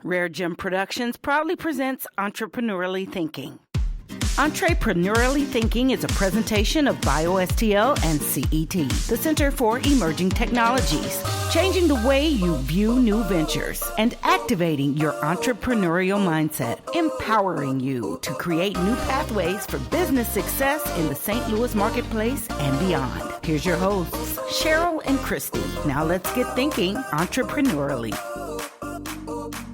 Rare Gem Productions proudly presents Entrepreneurially Thinking. Entrepreneurially Thinking is a presentation of BioSTL and CET, the Center for Emerging Technologies, changing the way you view new ventures and activating your entrepreneurial mindset, empowering you to create new pathways for business success in the St. Louis marketplace and beyond. Here's your hosts, Cheryl and Christy. Now let's get thinking entrepreneurially.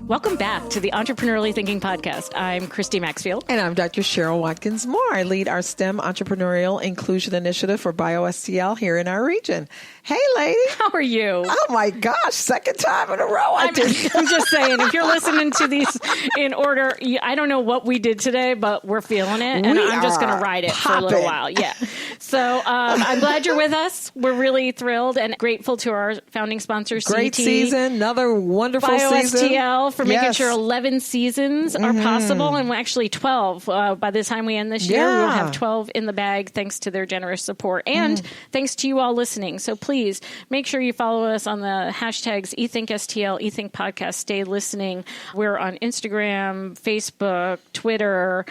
Welcome back to the Entrepreneurially Thinking Podcast. I'm Christy Maxfield. And I'm Dr. Cheryl Watkins-Moore. I lead our STEM Entrepreneurial Inclusion Initiative for BioSTL here in our region. Hey, lady. How are you? Oh, my gosh. Second time in a row. I'm just saying, if you're listening to these in order, I don't know what we did today, but we're feeling it. And I'm just going to ride it for a little while. Yeah. So I'm glad you're with us. We're really thrilled and grateful to our founding sponsor, Great CET, season. Another wonderful season. BioSTL for making sure 11 seasons are possible. And actually 12. By the time we end this year, we'll have 12 in the bag thanks to their generous support. And thanks to you all listening. So please make sure you follow us on the hashtags ETHINKSTL, eThink Podcast. Stay listening. We're on Instagram, Facebook, Twitter.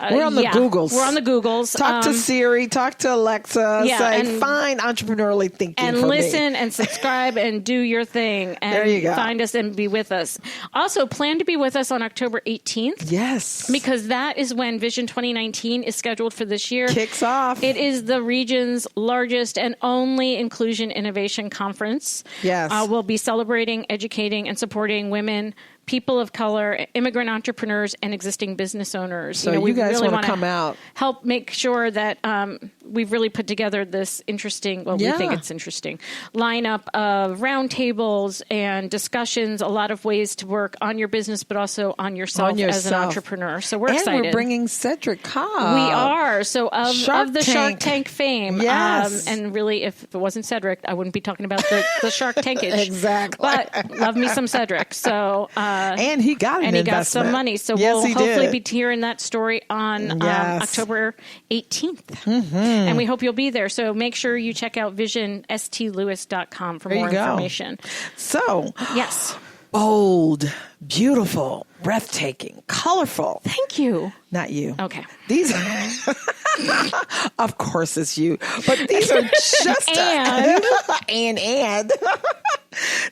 We're on the Googles. We're on the Googles. Talk to Siri, talk to Alexa, say, find Entrepreneurially Thinking and for listen me. and subscribe and do your thing. And there you go. Find us and be with us. Also, plan to be with us on October 18th. Yes. Because that is when Vision 2019 is scheduled for this year. Kicks off. It is the region's largest and only inclusion innovation conference. Yes. We'll be celebrating, educating, and supporting women, people of color, immigrant entrepreneurs, and existing business owners. So you guys really want to come out. Help make sure that we've really put together this interesting, we think it's interesting, lineup of roundtables and discussions, a lot of ways to work on your business, but also on yourself as an entrepreneur. So we're excited. And we're bringing Cedric Cobb. We are. So of the Shark Tank fame. Yes. And really, if it wasn't Cedric, I wouldn't be talking about the Shark Tankage. Exactly. But love me some Cedric. So and he got an investment. Got some money. So we'll hopefully be hearing that story on October 18th. And we hope you'll be there. So make sure you check out visionstlewis.com for more information. So, yes. Bold, beautiful, breathtaking, colorful. Thank you. Not you. Okay. These are, of course it's you, but these are just and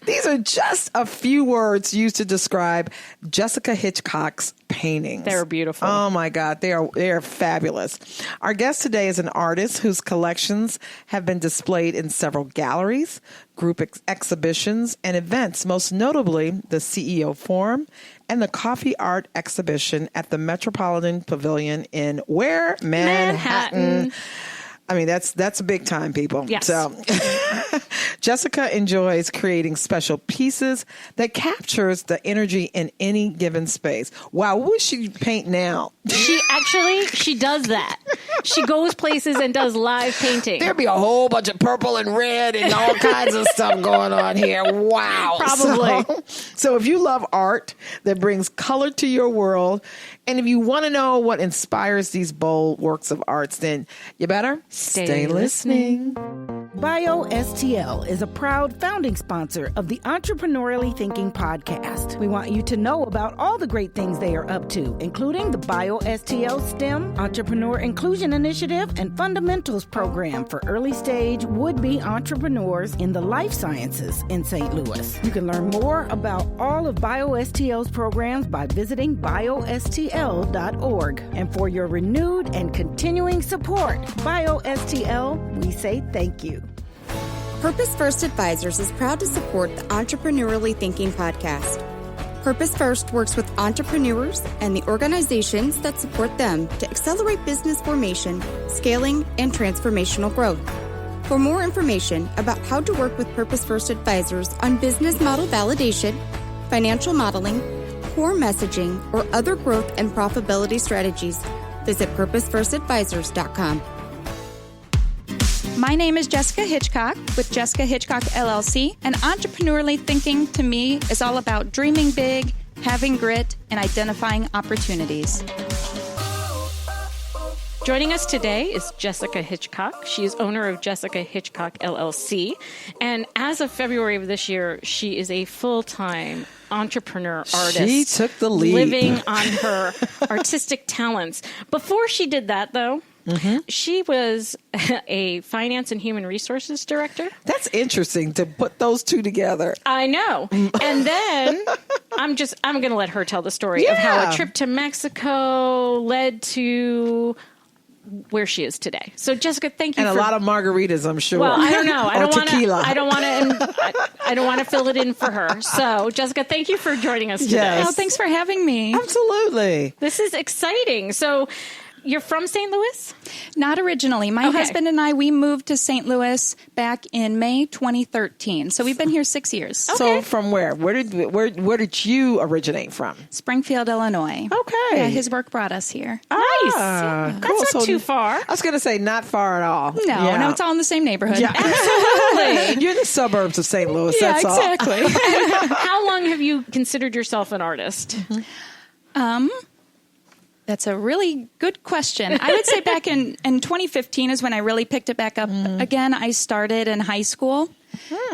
these are just a few words used to describe Jessica Hitchcock's paintings. They're beautiful. Oh my God, they are fabulous. Our guest today is an artist whose collections have been displayed in several galleries, group exhibitions, and events, most notably the CEO Forum and the Coffee Art Exhibition at the Metropolitan Pavilion in where? Manhattan. I mean, that's a big time, people. Yes. So Jessica enjoys creating special pieces that captures the energy in any given space. Wow, what would she paint now? She does that. She goes places and does live painting. There'd be a whole bunch of purple and red and all kinds of stuff going on here. Wow. Probably. So if you love art that brings color to your world, and if you want to know what inspires these bold works of arts, then you better stay listening. BioSTL is a proud founding sponsor of the Entrepreneurially Thinking Podcast. We want you to know about all the great things they are up to, including the BioSTL STEM, Entrepreneur Inclusion Initiative, and Fundamentals Program for early stage would-be entrepreneurs in the life sciences in St. Louis. You can learn more about all of BioSTL's programs by visiting biostl.org. And for your renewed and continuing support, BioSTL, we say thank you. Purpose First Advisors is proud to support the Entrepreneurially Thinking Podcast. Purpose First works with entrepreneurs and the organizations that support them to accelerate business formation, scaling, and transformational growth. For more information about how to work with Purpose First Advisors on business model validation, financial modeling, core messaging, or other growth and profitability strategies, visit purposefirstadvisors.com. My name is Jessica Hitchcock with Jessica Hitchcock LLC, and entrepreneurially thinking to me is all about dreaming big, having grit, and identifying opportunities. Joining us today is Jessica Hitchcock. She is owner of Jessica Hitchcock, LLC. And as of February of this year, she is a full-time entrepreneur artist. She took the lead. Living on her artistic talents. Before she did that, though, she was a finance and human resources director. That's interesting to put those two together. I know. And then I'm going to let her tell the story of how a trip to Mexico led to where she is today. So Jessica, thank you. And a lot of margaritas, I'm sure. Well, I don't know. I don't want to fill it in for her. So Jessica, thank you for joining us today. Yes. Oh, thanks for having me. Absolutely. This is exciting. So you're from St. Louis? Not originally. My husband and I, we moved to St. Louis back in May 2013. So we've been here 6 years. So from where? Where did you originate from? Springfield, Illinois. Okay. Yeah, his work brought us here. Nice. Cool. That's not too far. I was going to say not far at all. No, it's all in the same neighborhood. Yeah. Absolutely. You're in the suburbs of St. Louis. Yeah, That's exactly. How long have you considered yourself an artist? That's a really good question. I would say back in 2015 is when I really picked it back up. Again, I started in high school.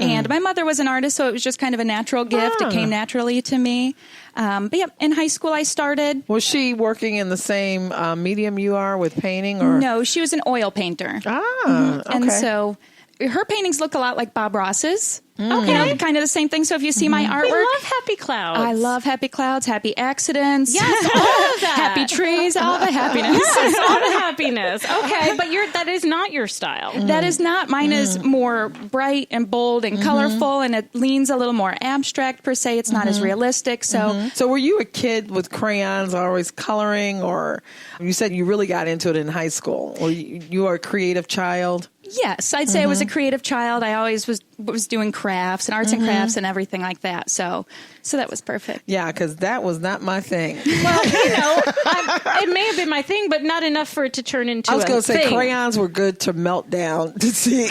And my mother was an artist, so it was just kind of a natural gift. It came naturally to me. But yeah, in high school I started. Was she working in the same medium you are with painting? Or No, she was an oil painter. okay. And so her paintings look a lot like Bob Ross's. Okay. You know, kind of the same thing. So if you see my artwork. We love happy clouds. I love happy clouds, happy accidents. Yes, all of that. Happy trees, all the happiness. Yes, all the happiness. Okay, but that is not your style. That is not. Mine is more bright and bold and colorful, and it leans a little more abstract per se. It's not as realistic. So, So were you a kid with crayons, always coloring, or you said you really got into it in high school? Or you were a creative child? yes, I'd say I was a creative child. I always was doing crafts and arts and crafts and everything like that. So that was perfect. Yeah, because that was not my thing. Well, it may have been my thing, but not enough for it to turn into I was going to say thing. crayons were good to melt down to see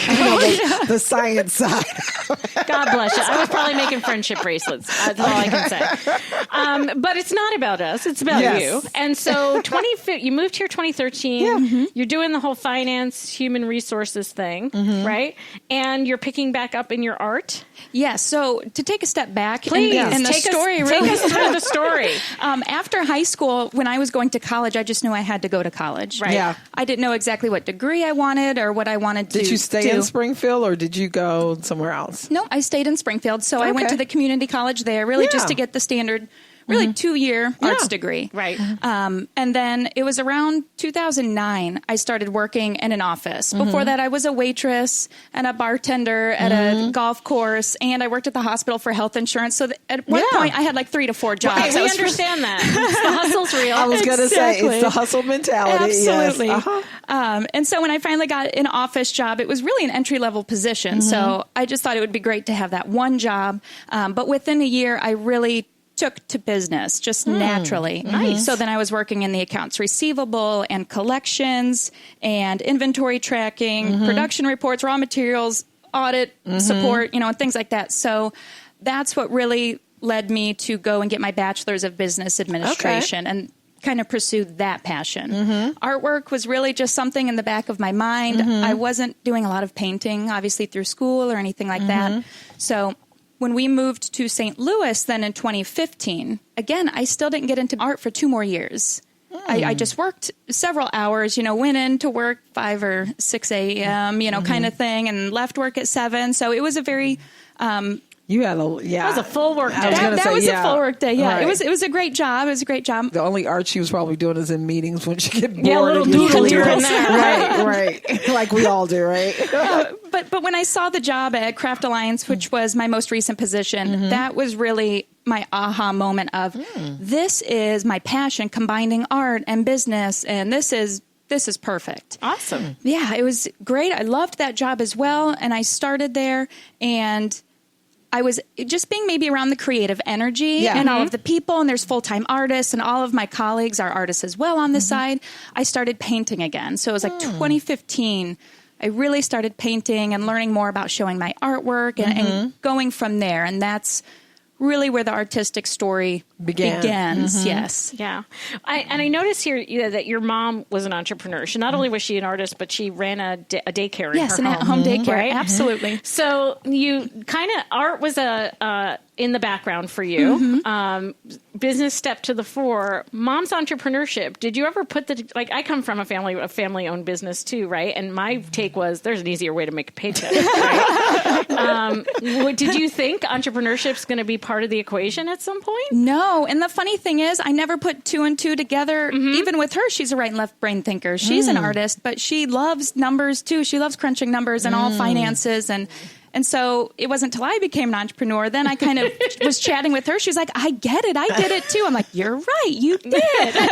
the science side. God bless you. I was probably making friendship bracelets. That's all I can say. But it's not about us. It's about you. And so you moved here 2013. You're doing the whole finance, human resources thing, right? And you're picking back up in your art. Yes. So to take a step back, Please, and the story really. Take us through the story. After high school, when I was going to college, I just knew I had to go to college. Right. Yeah. I didn't know exactly what degree I wanted or what I wanted to do. Did you stay in Springfield or did you go somewhere else? No, I stayed in Springfield. So I went to the community college there, really just to get the standard, really 2-year arts degree. Right. And then it was around 2009, I started working in an office. Before that, I was a waitress and a bartender at a golf course, and I worked at the hospital for health insurance. So at one point, I had like 3 to 4 jobs. Right, we understand that. The hustle's real. I was going to say, it's the hustle mentality. Absolutely. Yes. And so when I finally got an office job, it was really an entry-level position. So I just thought it would be great to have that one job. But within a year, I really took to business just naturally. Nice. So then I was working in the accounts receivable and collections and inventory tracking, production reports, raw materials, audit support, and things like that. So that's what really led me to go and get my bachelor's of business administration and kind of pursued that passion. Artwork was really just something in the back of my mind. I wasn't doing a lot of painting, obviously through school or anything like that. So when we moved to St. Louis then in 2015, again, I still didn't get into art for 2 more years. I just worked several hours, went in to work 5 or 6 a.m., kind of thing, and left work at 7. So it was a very... You had That was a full work day. That was a full work day. Yeah, Right. it was a great job. It was a great job. The only art she was probably doing is in meetings when she get bored. Yeah, a little doodle here and there. Right. Like we all do, right? But when I saw the job at Craft Alliance, which was my most recent position, that was really my aha moment of this is my passion, combining art and business, and this is perfect. Awesome. Yeah, it was great. I loved that job as well, and I started there, and I was just being maybe around the creative energy and all of the people, and there's full-time artists, and all of my colleagues are artists as well on this side. I started painting again. So it was like 2015. I really started painting and learning more about showing my artwork and going from there. And that's really where the artistic story begins. Yes. Yeah. I noticed here that your mom was an entrepreneur. Not only was she an artist, but she ran a daycare in her an home. at-home daycare. Right? Absolutely. So you kind of, art was in the background for you. Business stepped to the fore. Mom's entrepreneurship. Did you ever put I come from a family-owned business too, right? And my take was, there's an easier way to make a paycheck, right? Did you think entrepreneurship's going to be part of the equation at some point? No. And the funny thing is, I never put two and two together. Even with her, she's a right and left brain thinker. She's an artist, but she loves numbers too. She loves crunching numbers and all finances. And so it wasn't until I became an entrepreneur, then I kind of was chatting with her. She's like, I get it. I did it too. I'm like, you're right. You did. God,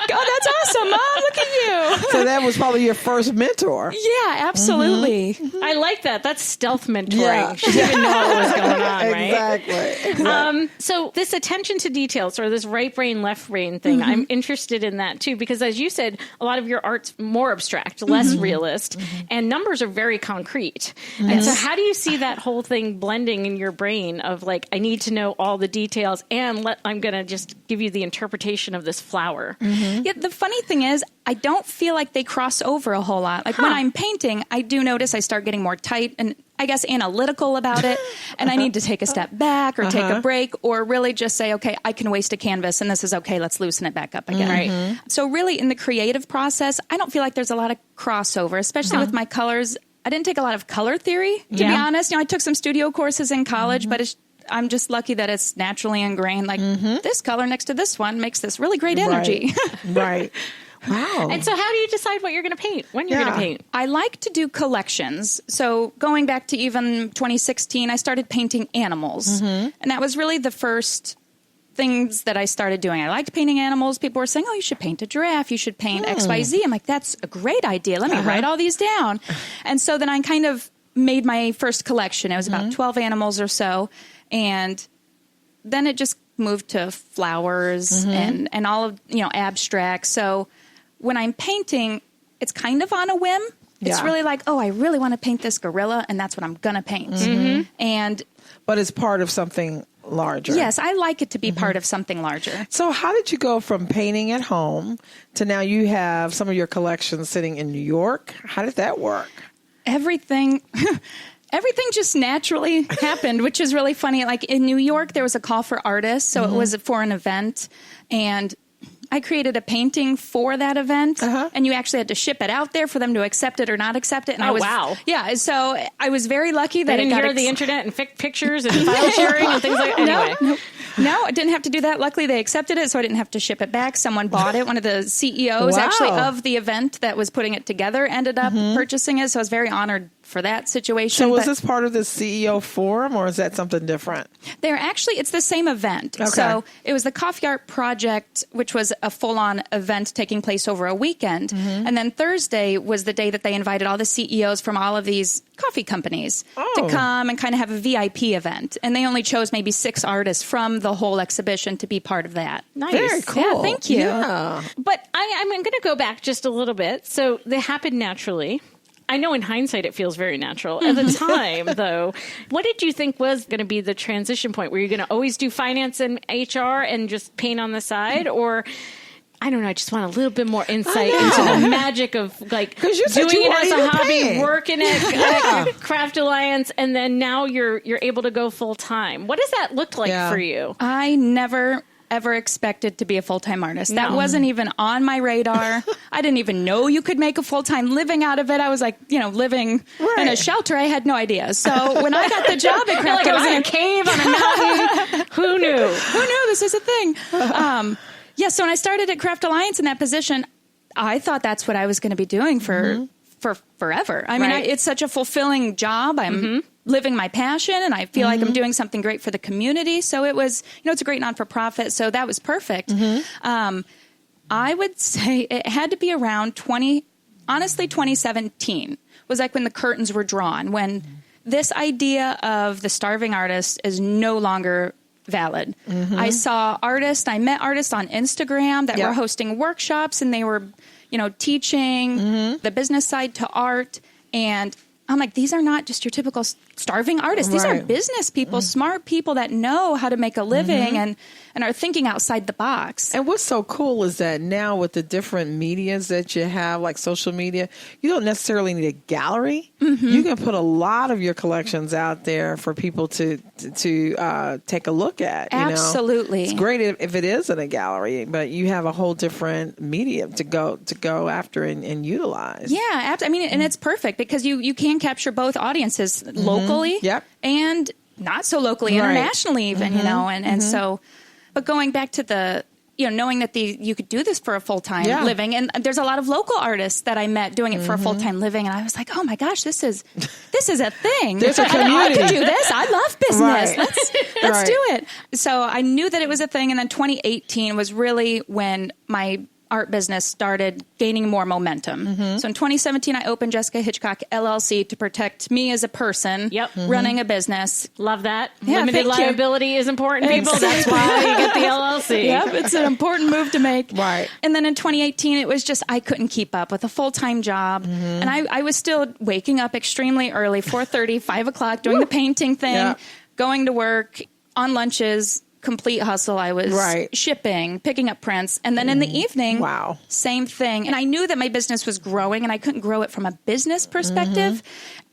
that's awesome, Mom. Look at you. So that was probably your first mentor. Yeah, absolutely. I like that. That's stealth mentoring. Yeah. She didn't know what was going on, right? Exactly. So this attention to details, or this right brain, left brain thing, I'm interested in that too, because as you said, a lot of your art's more abstract, less realist, and numbers are very concrete. And so how do you see that whole thing blending in your brain of like, I need to know all the details and I'm going to just give you the interpretation of this flower? Yeah, the funny thing is, I don't feel like they cross over a whole lot. Like when I'm painting, I do notice I start getting more tight and I guess analytical about it. And I need to take a step back or take a break or really just say, okay, I can waste a canvas and this is okay. Let's loosen it back up again. Right. So really in the creative process, I don't feel like there's a lot of crossover, especially with my colors. I didn't take a lot of color theory, to be honest. You know, I took some studio courses in college, but I'm just lucky that it's naturally ingrained. Like this color next to this one makes this really great energy. Right. Wow. And so how do you decide what you're going to paint, when you're going to paint? I like to do collections. So going back to even 2016, I started painting animals. And that was really the first things that I started doing. I liked painting animals. People were saying, oh, you should paint a giraffe. You should paint XYZ. I'm like, that's a great idea. Let me write all these down. And so then I kind of made my first collection. It was about 12 animals or so. And then it just moved to flowers and all of, abstract. So when I'm painting, it's kind of on a whim. It's really like, oh, I really want to paint this gorilla, and that's what I'm going to paint. But it's part of something larger. Yes, I like it to be part of something larger. So how did you go from painting at home to now you have some of your collections sitting in New York? How did that work? Everything just naturally happened, which is really funny. Like in New York, there was a call for artists. So it was for an event. And I created a painting for that event, and you actually had to ship it out there for them to accept it or not accept it. And wow. Yeah, so I was very lucky that they didn't hear the internet and pictures and file sharing and things like that. Anyway. No, I didn't have to do that. Luckily, they accepted it, so I didn't have to ship it back. Someone bought it. One of the CEOs actually of the event that was putting it together ended up purchasing it, so I was very honored for that situation. So was this part of the CEO forum, or is that something different? It's the same event. Okay. So it was the Coffee Art Project, which was a full-on event taking place over a weekend. And then Thursday was the day that they invited all the CEOs from all of these coffee companies to come and kind of have a VIP event. And they only chose maybe 6 artists from the whole exhibition to be part of that. Nice. Very cool. Yeah, thank you. Yeah. But I'm going to go back just a little bit. So they happened naturally. I know in hindsight it feels very natural. At the time, though, what did you think was going to be the transition point? Were you going to always do finance and HR and just paint on the side? Or, I don't know, I just want a little bit more insight into the magic of like doing it as a hobby, working at Craft Alliance, and then now you're able to go full time. What does that look like for you? I never ever expected to be a full-time artist. That wasn't even on my radar. I didn't even know you could make a full-time living out of it. I was like, living in a shelter. I had no idea. So when I got the job at Craft, I was in a cave on a mountain. Who knew? Who knew this is a thing? So when I started at Craft Alliance in that position, I thought that's what I was going to be doing for forever. I mean, it's such a fulfilling job. I'm living my passion, and I feel like I'm doing something great for the community. So it was, it's a great non-for-profit. So that was perfect. I would say it had to be around 2017 was like when the curtains were drawn, when this idea of the starving artist is no longer valid. I met artists on Instagram that were hosting workshops, and they were, teaching the business side to art. And I'm like, these are not just your typical starving artists. These are business people, smart people that know how to make a living and are thinking outside the box. And what's so cool is that now with the different medias that you have, like social media, you don't necessarily need a gallery. You can put a lot of your collections out there for people to take a look at. Absolutely. It's great if it is in a gallery, but you have a whole different medium to go after and utilize. Yeah, I mean, and it's perfect because you can capture both audiences locally and not so locally, internationally even, and so, but going back to the, knowing that you could do this for a full-time living, and there's a lot of local artists that I met doing it for a full-time living, and I was like, oh my gosh, this is a thing. There's a community. I could do this. I love business. Let's do it. So I knew that it was a thing, and then 2018 was really when my art business started gaining more momentum. So in 2017, I opened Jessica Hitchcock LLC to protect me as a person running a business. Love that. Yeah, Limited liability is important, people. That's why you get the LLC. Yep, it's an important move to make. Right. And then in 2018, it was just I couldn't keep up with a full-time job. And I was still waking up extremely early, 4:30, 5 o'clock, doing the painting thing, going to work, on lunches, complete hustle. I was shipping, picking up prints. And then in the evening, same thing. And I knew that my business was growing and I couldn't grow it from a business perspective.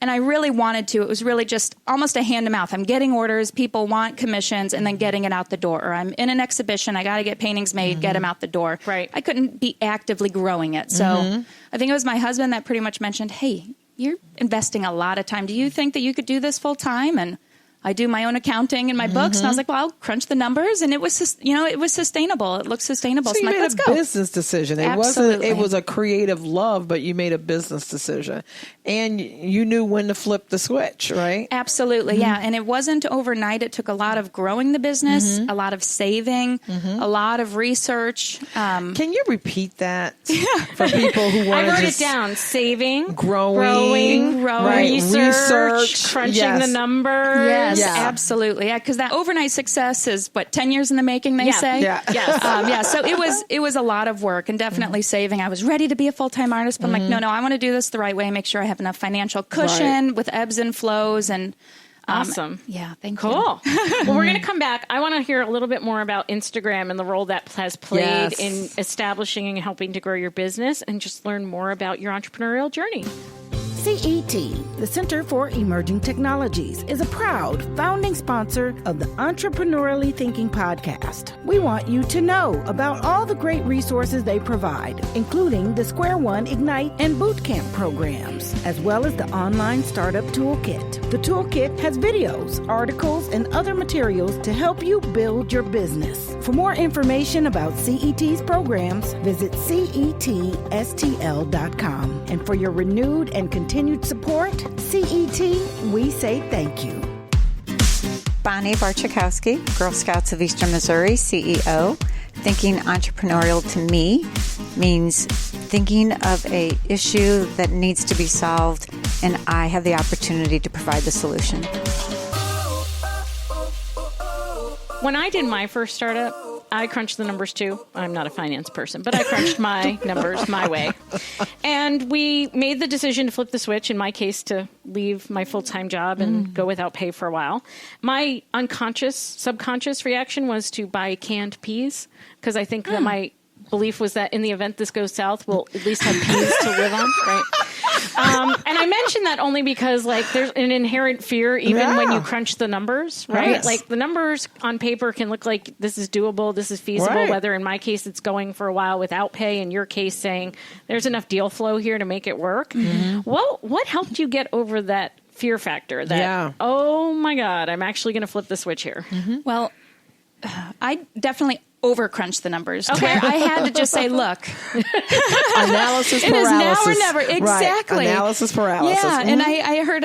And I really wanted to. It was really just almost a hand to mouth. I'm getting orders, people want commissions, and then getting it out the door. Or I'm in an exhibition, I got to get paintings made, get them out the door. Right. I couldn't be actively growing it. So I think it was my husband that pretty much mentioned, hey, you're investing a lot of time. Do you think that you could do this full time? And I do my own accounting and my books, and I was like, well, I'll crunch the numbers, and it was, it was sustainable. It looked sustainable. So you I'm like, made let's a go. business decision. It Absolutely. it was a creative love, but you made a business decision, and you knew when to flip the switch, right? Absolutely, yeah. And it wasn't overnight. It took a lot of growing the business, a lot of saving, a lot of research. Can you repeat that for people who want to I wrote it down. Saving, growing, research, crunching the numbers. Yes, absolutely. Yeah, because that overnight success is 10 years in the making, they say. Yeah. Yes. So it was a lot of work and definitely saving. I was ready to be a full-time artist, but I'm like, no, I want to do this the right way, make sure I have enough financial cushion with ebbs and flows and awesome. Yeah, thank you. you. Cool. Well, we're going to come back. I want to hear a little bit more about Instagram and the role that has played in establishing and helping to grow your business, and just learn more about your entrepreneurial journey. CET, the Center for Emerging Technologies, is a proud founding sponsor of the Entrepreneurially Thinking podcast. We want you to know about all the great resources they provide, including the Square One Ignite and Bootcamp programs, as well as the online startup toolkit. The toolkit has videos, articles, and other materials to help you build your business. For more information about CET's programs, visit CETSTL.com. And for your renewed and continued support, CET, we say thank you. Bonnie Barchikowski, Girl Scouts of Eastern Missouri, CEO. Thinking entrepreneurial to me means thinking of a issue that needs to be solved, and I have the opportunity to provide the solution. When I did my first startup, I crunched the numbers too. I'm not a finance person, but I crunched my numbers my way. And we made the decision to flip the switch, in my case, to leave my full-time job and go without pay for a while. My subconscious reaction was to buy canned peas, because I think that my belief was that in the event this goes south, we'll at least have peas to live on, right? And I mention that only because, there's an inherent fear even when you crunch the numbers, right? Yes. Like, the numbers on paper can look like this is doable, this is feasible, whether in my case it's going for a while without pay, in your case saying there's enough deal flow here to make it work. What helped you get over that fear factor that, oh my God, I'm actually going to flip the switch here? Well, I definitely overcrunched the numbers. Okay. I had to just say, look, analysis paralysis. It is now or never. Exactly. Right. Analysis paralysis. Yeah. And I heard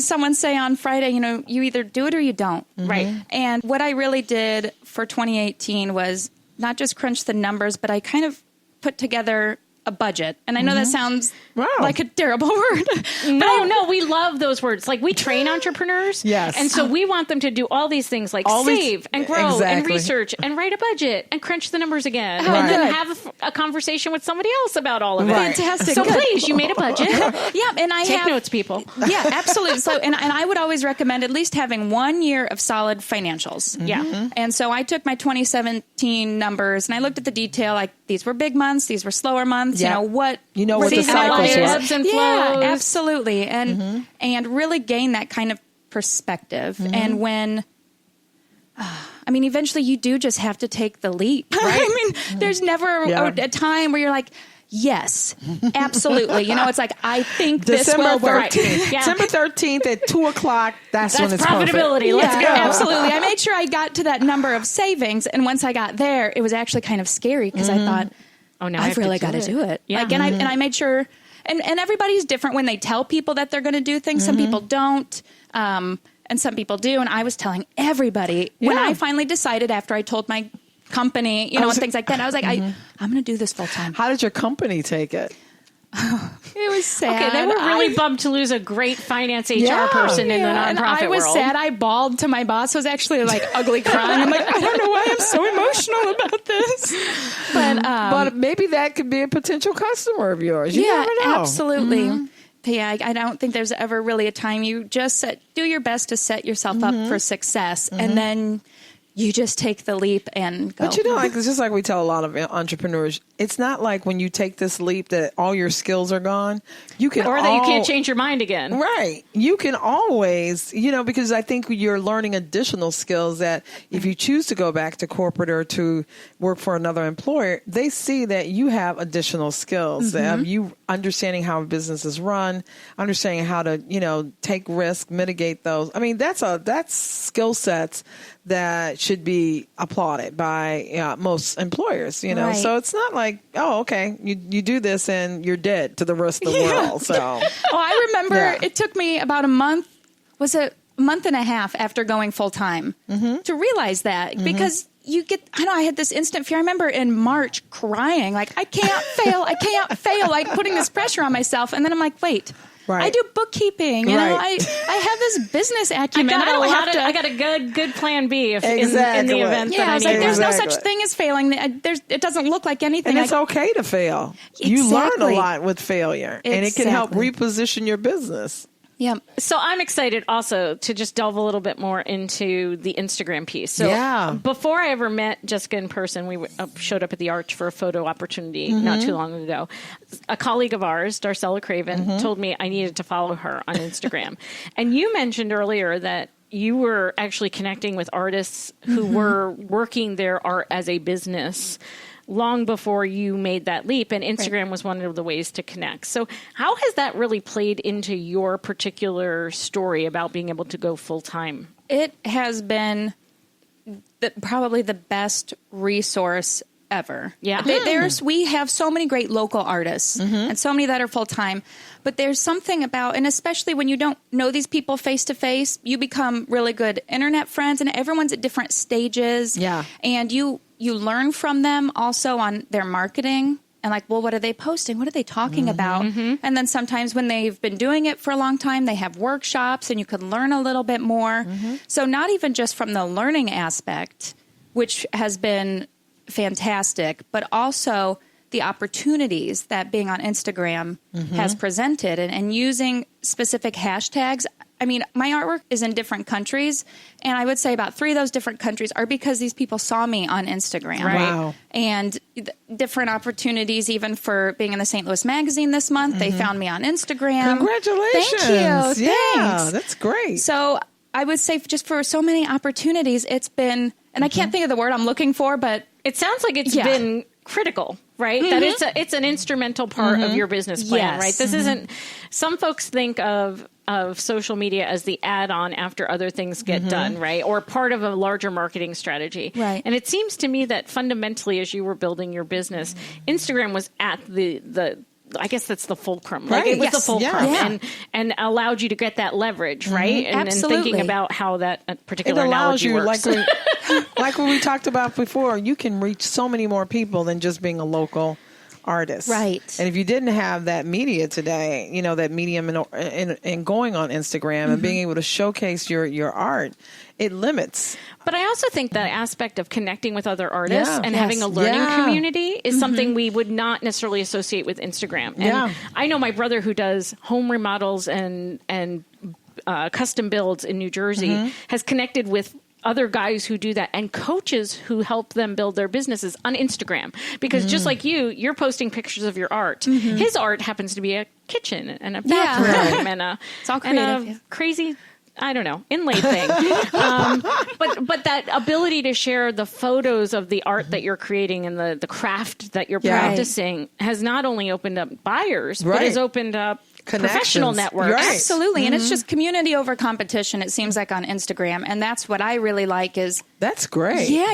someone say on Friday, you either do it or you don't. Right. And what I really did for 2018 was not just crunch the numbers, but I kind of put together a budget. And I know that sounds like a terrible word. No, we love those words. Like, we train entrepreneurs. Yes. And so we want them to do all these things like save and grow and research and write a budget and crunch the numbers again. Right. And then have a conversation with somebody else about all of it. Fantastic. So please, you made a budget. Yeah. And I Take notes, people. Yeah, absolutely. So, and I would always recommend at least having 1 year of solid financials. Yeah. And so I took my 2017 numbers and I looked at the detail, like these were big months, these were slower months, Yeah. what the cycles were. Ebbs and flows. Yeah, absolutely. And really gain that kind of perspective. And when eventually you do just have to take the leap, right? There's never a time where you're like, yes, absolutely. It's like, I think this will work. December 13th at 2:00. That's when it's profitability. Perfect. Let's go. Absolutely. I made sure I got to that number of savings. And once I got there, it was actually kind of scary because I thought, now I've really got to do it. Yeah. Like, and I made sure, and everybody's different when they tell people that they're going to do things. Some people don't. And some people do. And I was telling everybody when I finally decided after I told my company, and things like that, I was like, I'm going to do this full time. How did your company take it? It was sad. Okay, they were really bummed to lose a great finance HR person in the nonprofit and I was world. sad. I bawled to my boss. I was actually like ugly crying. I'm like, I don't know why I'm so emotional about this. But maybe that could be a potential customer of yours. You never know. Absolutely. Yeah, I don't think there's ever really a time. You just do your best to set yourself up for success, and then you just take the leap and go. But it's just like we tell a lot of entrepreneurs, it's not like when you take this leap that all your skills are gone. You can that you can't change your mind again. Right. You can always, because I think you're learning additional skills that if you choose to go back to corporate or to work for another employer, they see that you have additional skills. You understanding how a business is run, understanding how to, take risk, mitigate those. That's skill sets that should be applauded by most employers, Right. So it's not like, oh, okay, you do this and you're dead to the rest of the world. So, I remember it took me about a month. Was it a month and a half after going full time to realize that because you get, I had this instant fear. I remember in March crying, like, I can't fail, like putting this pressure on myself. And then I'm like, wait. Right. I do bookkeeping. I have this business acumen. I got a good plan B in the event that I need. There's no such thing as failing. It doesn't look like anything. And it's okay to fail. Exactly. You learn a lot with failure, and it can help reposition your business. Yeah. So I'm excited also to just delve a little bit more into the Instagram piece. So before I ever met Jessica in person, we showed up at the Arch for a photo opportunity not too long ago. A colleague of ours, Darcella Craven, told me I needed to follow her on Instagram. And you mentioned earlier that you were actually connecting with artists who were working their art as a business long before you made that leap, and Instagram was one of the ways to connect. So how has that really played into your particular story about being able to go full-time? It has been probably the best resource ever. Yeah. We have so many great local artists and so many that are full-time, but there's something about, and especially when you don't know these people face-to-face, you become really good internet friends, and everyone's at different stages. Yeah. And you learn from them also on their marketing and like, well, what are they posting? What are they talking about? And then sometimes when they've been doing it for a long time, they have workshops and you can learn a little bit more. So not even just from the learning aspect, which has been fantastic, but also the opportunities that being on Instagram has presented and using specific hashtags. I mean, my artwork is in different countries, and I would say about 3 of those different countries are because these people saw me on Instagram. Right. Wow. And different opportunities, even for being in the St. Louis Magazine this month, they found me on Instagram. Congratulations. Thank you. Yeah, Thanks. that's great. So I would say just for so many opportunities, it's been, and I can't think of the word I'm looking for, but it sounds like it's been critical, right? That it's an instrumental part of your business plan, right? This isn't, some folks think of social media as the add-on after other things get done, right? Or part of a larger marketing strategy. Right. And it seems to me that fundamentally, as you were building your business, Instagram was at the I guess that's the fulcrum. Like it was the fulcrum and allowed you to get that leverage, right? And thinking about how that particular analogy works. Like what we talked about before, you can reach so many more people than just being a local artists. Right. And if you didn't have that media today, that medium and going on Instagram and being able to showcase your art, it limits. But I also think that aspect of connecting with other artists and Yes. having a learning community is something we would not necessarily associate with Instagram. And I know my brother who does home remodels and custom builds in New Jersey has connected with other guys who do that and coaches who help them build their businesses on Instagram. Because just like you're posting pictures of your art. His art happens to be a kitchen and a bathroom and it's all a crazy, I don't know, inlay thing. But that ability to share the photos of the art that you're creating and the craft that you're practicing has not only opened up buyers, but has opened up professional networks. Right. Absolutely. And it's just community over competition, it seems like, on Instagram. And that's what I really like is... That's great. Yeah,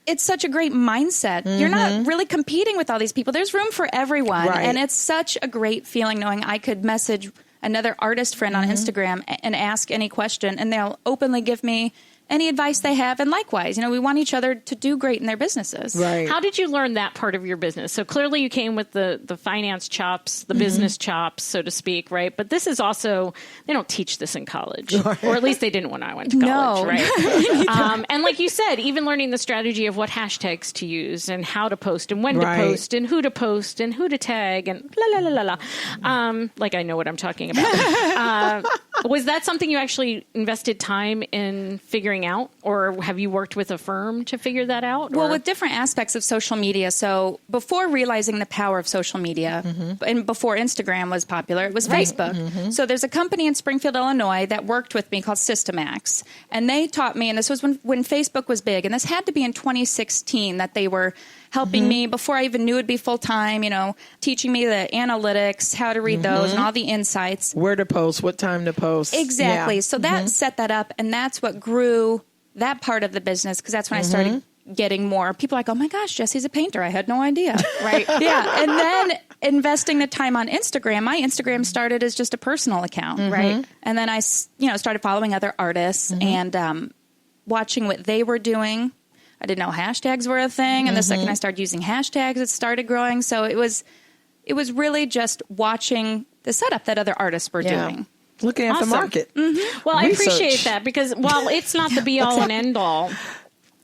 it's such a great mindset. You're not really competing with all these people. There's room for everyone. Right. And it's such a great feeling knowing I could message another artist friend on Instagram and ask any question, and they'll openly give me any advice they have. And likewise, we want each other to do great in their businesses. Right. How did you learn that part of your business? So clearly you came with the finance chops, the business chops, so to speak, right? But this is also, they don't teach this in college, or at least they didn't when I went to college, right? And like you said, even learning the strategy of what hashtags to use and how to post and when to post and who to tag and la, la, la, la, la. Like I know what I'm talking about. Was that something you actually invested time in figuring out, or have you worked with a firm to figure that out? Well, with different aspects of social media. So before realizing the power of social media and before Instagram was popular, it was Facebook. So there's a company in Springfield, Illinois that worked with me called Systemax. And they taught me, and this was when Facebook was big, and this had to be in 2016 that they were helping me before I even knew it'd be full time, teaching me the analytics, how to read those and all the insights. Where to post, what time to post. Exactly. Yeah. So that set that up, and that's what grew that part of the business, because that's when I started getting more people like, oh my gosh, Jesse's a painter. I had no idea. Right. Yeah. And then investing the time on Instagram, my Instagram started as just a personal account. Right. And then I, started following other artists and watching what they were doing. I didn't know hashtags were a thing. And the second I started using hashtags, it started growing. So it was really just watching the setup that other artists were doing. Looking at the market. Well, I appreciate that, because while it's not the be all and end all,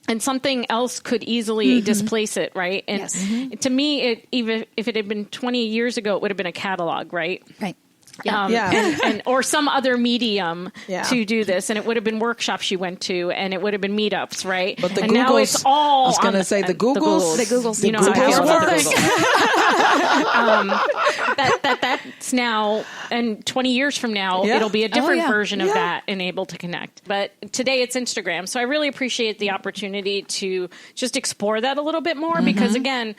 and something else could easily displace it, right? And to me, even if it had been 20 years ago, it would have been a catalog, right? Right. And or some other medium to do this, and it would have been workshops you went to, and it would have been meetups, right? But the and Googles, now it's all. I was going to say the Googles, you know how I feel about Googles. that's now, and 20 years from now, it'll be a different version of that, and able to connect. But today it's Instagram, so I really appreciate the opportunity to just explore that a little bit more, because again,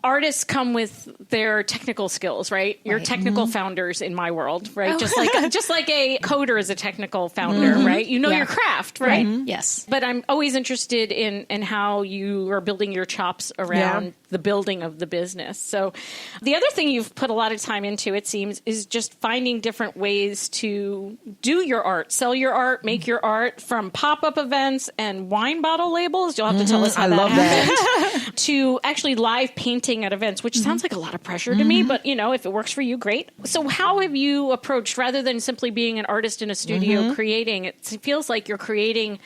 artists come with their technical skills, right? You're technical founders in my world, right? Just like a coder is a technical founder, right? You know your craft, right? Yes. But I'm always interested in how you are building your chops around the building of the business. So the other thing you've put a lot of time into, it seems, is just finding different ways to do your art, sell your art, make your art, from pop-up events and wine bottle labels. You'll have to tell us how that happened. To actually live painting at events, which sounds like a lot of pressure to me, but if it works for you, great. So how have you approached, rather than simply being an artist in a studio creating, it feels like you're creating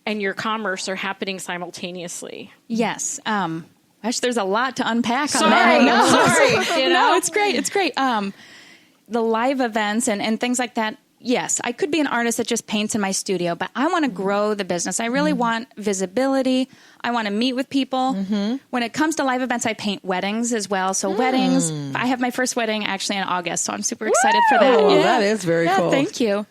and your commerce are happening simultaneously? Yes. Gosh, there's a lot to unpack on Sorry. that. Sorry. No, it's great. It's great. The live events and things like that. Yes, I could be an artist that just paints in my studio, but I want to grow the business. I really want visibility. I want to meet with people. When it comes to live events, I paint weddings as well. So weddings, I have my first wedding actually in August, so I'm super excited for that. Oh, that is very cool. Thank you.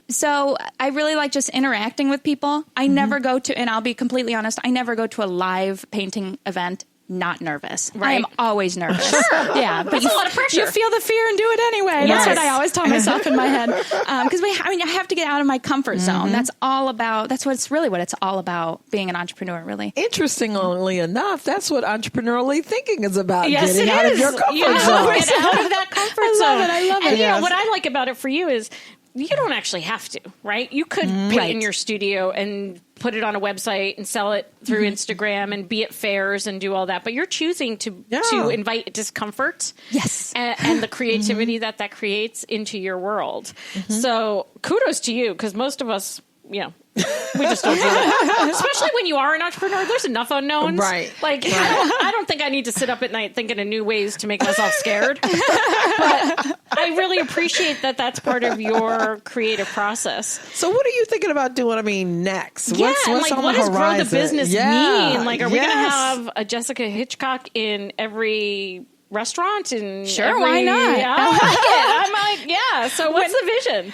So I really like just interacting with people. I never go to, and I'll be completely honest, I never go to a live painting event not nervous. Right. I am always nervous. Yeah, but that's a lot of pressure. You feel the fear and do it anyway. That's what I always tell myself in my head. Because I have to get out of my comfort zone. That's what it's all about, being an entrepreneur, really. Interestingly enough, that's what entrepreneurially thinking is about. Yes, getting out of your comfort zone. Get out of that comfort zone. I love it. And what I like about it for you is, you don't actually have to, right? You could paint in your studio and put it on a website and sell it through Instagram and be at fairs and do all that. But you're choosing to invite discomfort and the creativity that creates into your world. So kudos to you, because most of us, we just don't do that. Especially when you are an entrepreneur, there's enough unknowns. Right. Like, I don't think I need to sit up at night thinking of new ways to make myself scared. But I really appreciate that that's part of your creative process. So what are you thinking about doing, next? Yeah, what's and on what the does grow the horizon? business mean? Like, are we going to have a Jessica Hitchcock in every restaurant? And Sure, why not? I'm like, so what's the vision?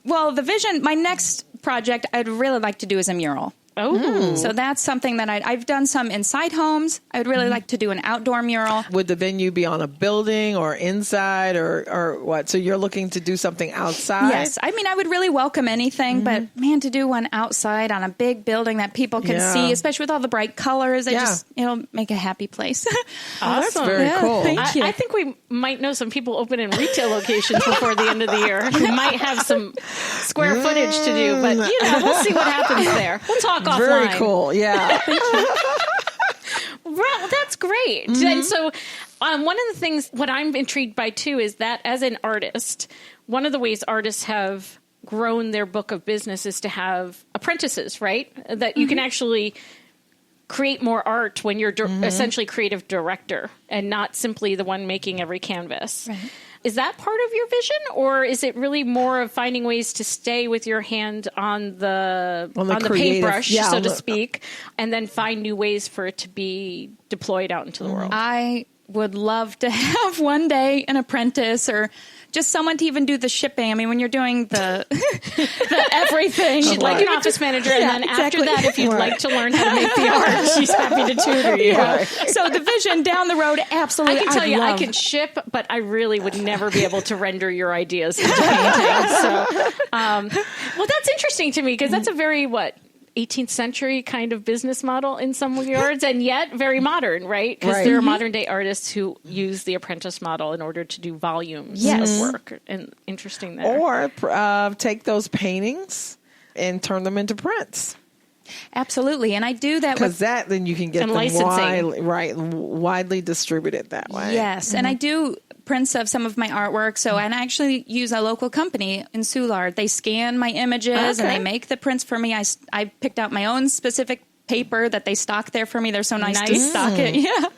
Well, the vision, my next project I'd really like to do is a mural. Oh. So that's something that I've done some inside homes. I would really like to do an outdoor mural. Would the venue be on a building or inside or what? So you're looking to do something outside? Yes. I mean, I would really welcome anything, but man, to do one outside on a big building that people can see, especially with all the bright colors, it'll make a happy place. Oh, that's very cool. Thank you. I think we might know some people opening retail locations before the end of the year who might have some square footage to do, but we'll see what happens there. We'll talk offline. Very cool. Yeah. Well, that's great. And so one of the things, what I'm intrigued by too, is that as an artist, one of the ways artists have grown their book of business is to have apprentices, right? That you can actually create more art when you're essentially creative director and not simply the one making every canvas. Right. Is that part of your vision, or is it really more of finding ways to stay with your hand on the paintbrush, so to speak, and then find new ways for it to be deployed out into the world? I would love to have one day an apprentice or just someone to even do the shipping. I mean, when you're doing the everything. She'd like an office manager, and then after that, if you'd like to learn how to make the art, she's happy to tutor you. Yeah. So the vision down the road, absolutely. I can tell you, I can ship, but I really would never be able to render your ideas into paintings. So, well, that's interesting to me, because that's a very, 18th century kind of business model in some regards, and yet very modern, right? Because there are modern day artists who use the apprentice model in order to do volumes of work. And interesting there. Or take those paintings and turn them into prints. Absolutely. And I do that because then you can get them widely distributed that way. Yes. And I do prints of some of my artwork. So, and I actually use a local company in Soulard. They scan my images and they make the prints for me. I picked out my own specific paper that they stock there for me. They're so nice to stock it. Yeah.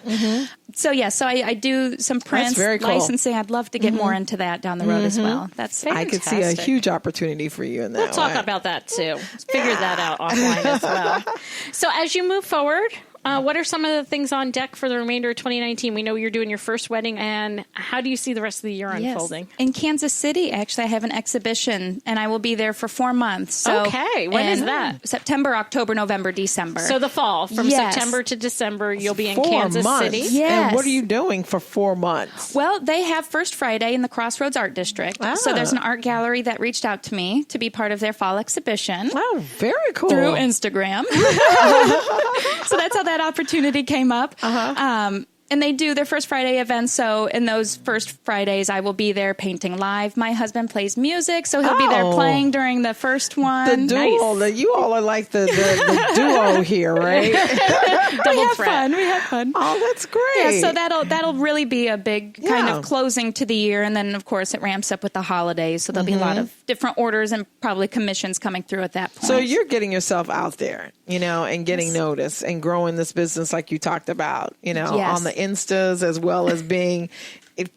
So I do some prints, licensing. I'd love to get more into that down the road as well. That's fantastic. I could see a huge opportunity for you in that. We'll talk about that too. Figure that out offline as well. So as you move forward, what are some of the things on deck for the remainder of 2019? We know you're doing your first wedding, and how do you see the rest of the year unfolding? In Kansas City, actually, I have an exhibition, and I will be there for 4 months. So okay, when is that? September, October, November, December. So the fall, from September to December, you'll be in Kansas City. Yes. And what are you doing for 4 months? Well, they have First Friday in the Crossroads Art District. So there's an art gallery that reached out to me to be part of their fall exhibition. Oh, very cool. Through Instagram. So that's how that opportunity came up. And they do their First Friday events. So in those First Fridays, I will be there painting live. My husband plays music, so he'll be there playing during the first one. The duo. You all are like the duo here, right? We have fun. Oh, that's great. Yeah, so that'll really be a big kind of closing to the year. And then, of course, it ramps up with the holidays. So there'll be a lot of different orders and probably commissions coming through at that point. So you're getting yourself out there, and getting noticed and growing this business like you talked about, on the Instas, as well as being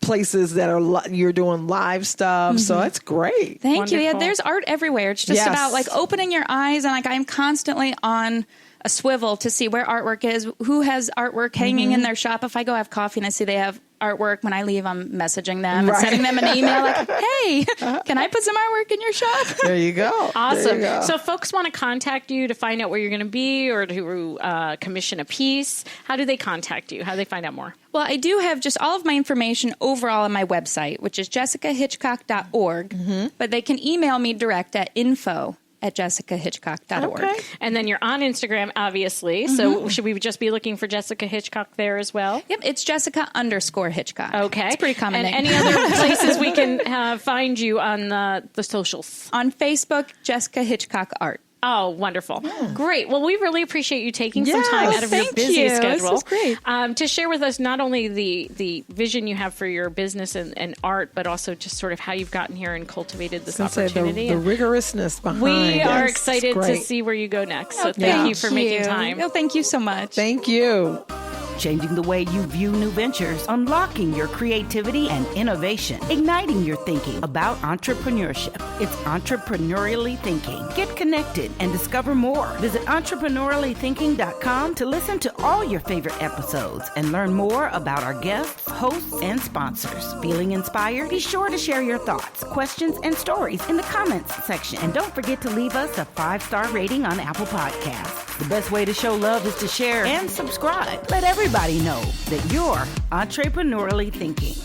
places that are you're doing live stuff. So that's great. Thank you. Yeah, there's art everywhere. It's just about opening your eyes, and I'm constantly on a swivel to see where artwork is, who has artwork hanging in their shop. If I go have coffee and I see they have artwork, when I leave, I'm messaging them and sending them an email like, hey, can I put some artwork in your shop? There you go. Awesome. So folks want to contact you to find out where you're going to be or to commission a piece. How do they contact you? How do they find out more? Well, I do have just all of my information overall on my website, which is jessicahitchcock.org. But they can email me direct at info at jessicahitchcock.org. Okay. And then you're on Instagram, obviously. So should we just be looking for Jessica Hitchcock there as well? Yep, it's Jessica_Hitchcock. Okay. It's a pretty common and name. any other places we can find you on the socials? On Facebook, Jessica Hitchcock Art. Oh, wonderful. Great. Well, we really appreciate you taking some Yes. time out of your Thank busy you. schedule. This was great. To share with us not only the vision you have for your business and art, but also just sort of how you've gotten here and cultivated this opportunity. The rigorousness behind We it. are It's excited to great. see where you go next. So thank you for making time. Oh, thank you so much. Thank you. Changing the way you view new ventures, unlocking your creativity and innovation, igniting your thinking about entrepreneurship. It's Entrepreneurially Thinking. Get connected and discover more. Visit entrepreneuriallythinking.com to listen to all your favorite episodes and learn more about our guests, hosts, and sponsors. Feeling inspired? Be sure to share your thoughts, questions, and stories in the comments section. And don't forget to leave us a 5-star rating on Apple Podcasts. The best way to show love is to share and subscribe. Let everybody know that you're entrepreneurially thinking.